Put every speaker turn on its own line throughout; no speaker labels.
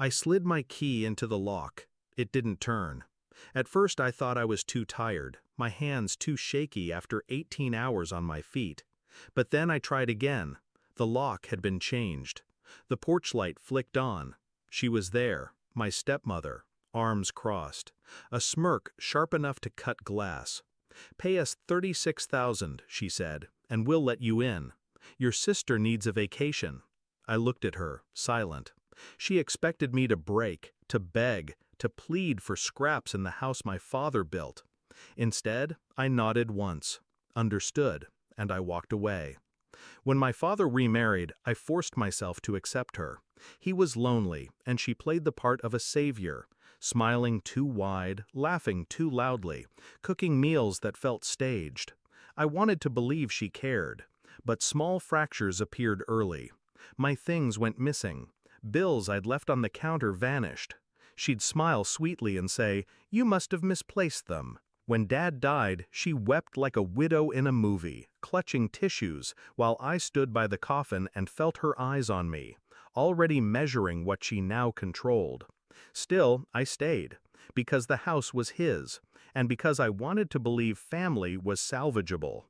I slid my key into the lock. It didn't turn. At first I thought I was too tired, my hands too shaky after 18 hours on my feet. But then I tried again. The lock had been changed. The porch light flicked on. She was there, my stepmother, arms crossed, a smirk sharp enough to cut glass. "Pay us $36,000, she said, and we'll let you in. Your sister needs a vacation." I looked at her, silent. She expected me to break, to beg, to plead for scraps in the house my father built. Instead, I nodded once, understood, and I walked away. When my father remarried, I forced myself to accept her. He was lonely, and she played the part of a savior, smiling too wide, laughing too loudly, cooking meals that felt staged. I wanted to believe she cared, but small fractures appeared early. My things went missing. Bills I'd left on the counter vanished. She'd smile sweetly and say, "You must have misplaced them." When Dad died, she wept like a widow in a movie, clutching tissues, while I stood by the coffin and felt her eyes on me, already measuring what she now controlled. Still, I stayed, because the house was his, and because I wanted to believe family was salvageable.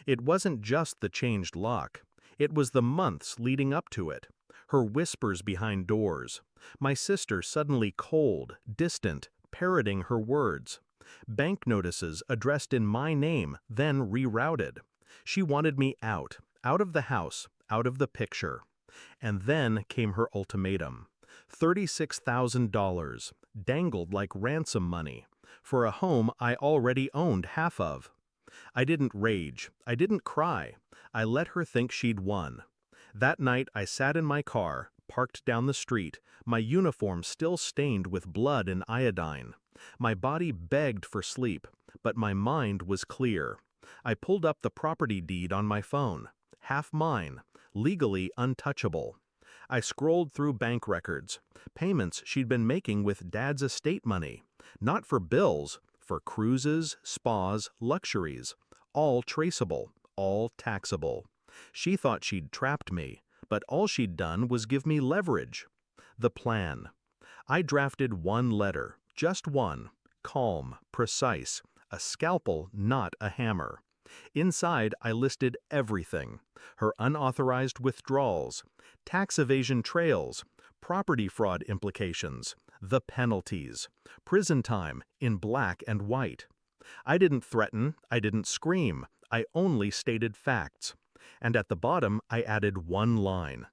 It wasn't just the changed lock. It was the months leading up to it. Her whispers behind doors. My sister suddenly cold, distant, parroting her words. Bank notices addressed in my name, then rerouted. She wanted me out of the house, out of the picture. And then came her ultimatum. $36,000, dangled like ransom money, for a home I already owned half of. I didn't rage, I didn't cry. I let her think she'd won. That night I sat in my car, parked down the street, my uniform still stained with blood and iodine. My body begged for sleep, but my mind was clear. I pulled up the property deed on my phone, half mine, legally untouchable. I scrolled through bank records, payments she'd been making with Dad's estate money, not for bills, for cruises, spas, luxuries, all traceable, all taxable. She thought she'd trapped me, but all she'd done was give me leverage. The plan. I drafted one letter, just one, calm, precise, a scalpel, not a hammer. Inside, I listed everything: her unauthorized withdrawals, tax evasion trails, property fraud implications, the penalties, prison time in black and white. I didn't threaten, I didn't scream, I only stated facts. And at the bottom, I added one line.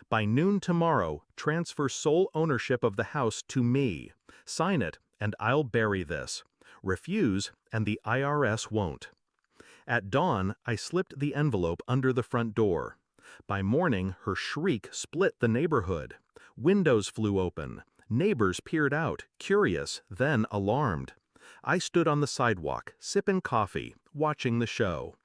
By noon tomorrow, transfer sole ownership of the house to me. Sign it, and I'll bury this. Refuse, and the IRS won't. At dawn, I slipped the envelope under the front door. By morning, her shriek split the neighborhood. Windows flew open. Neighbors peered out, curious, then alarmed. I stood on the sidewalk, sipping coffee, watching the show.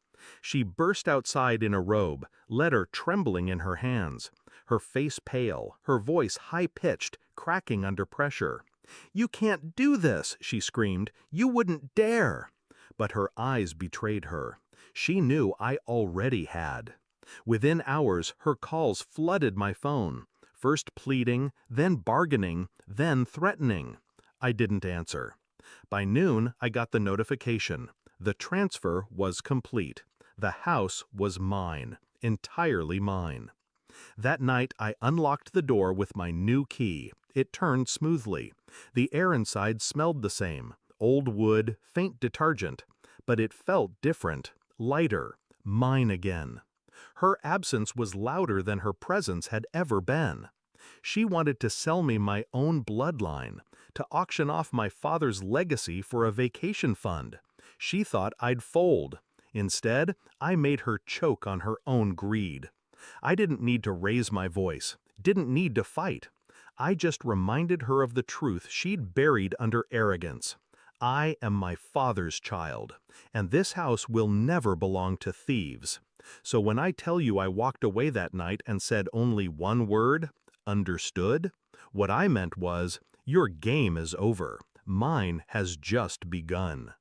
She burst outside in a robe, letter trembling in her hands, her face pale, her voice high-pitched, cracking under pressure. "You can't do this," she screamed. "You wouldn't dare." But her eyes betrayed her. She knew I already had. Within hours, her calls flooded my phone, first pleading, then bargaining, then threatening. I didn't answer. By noon, I got the notification. The transfer was complete. The house was mine, entirely mine. That night, I unlocked the door with my new key. It turned smoothly. The air inside smelled the same, old wood, faint detergent, but it felt different, lighter, mine again. Her absence was louder than her presence had ever been. She wanted to sell me my own bloodline, to auction off my father's legacy for a vacation fund. She thought I'd fold. Instead, I made her choke on her own greed. I didn't need to raise my voice, didn't need to fight. I just reminded her of the truth she'd buried under arrogance. I am my father's child, and this house will never belong to thieves. So when I tell you I walked away that night and said only one word, understood, what I meant was, your game is over. Mine has just begun.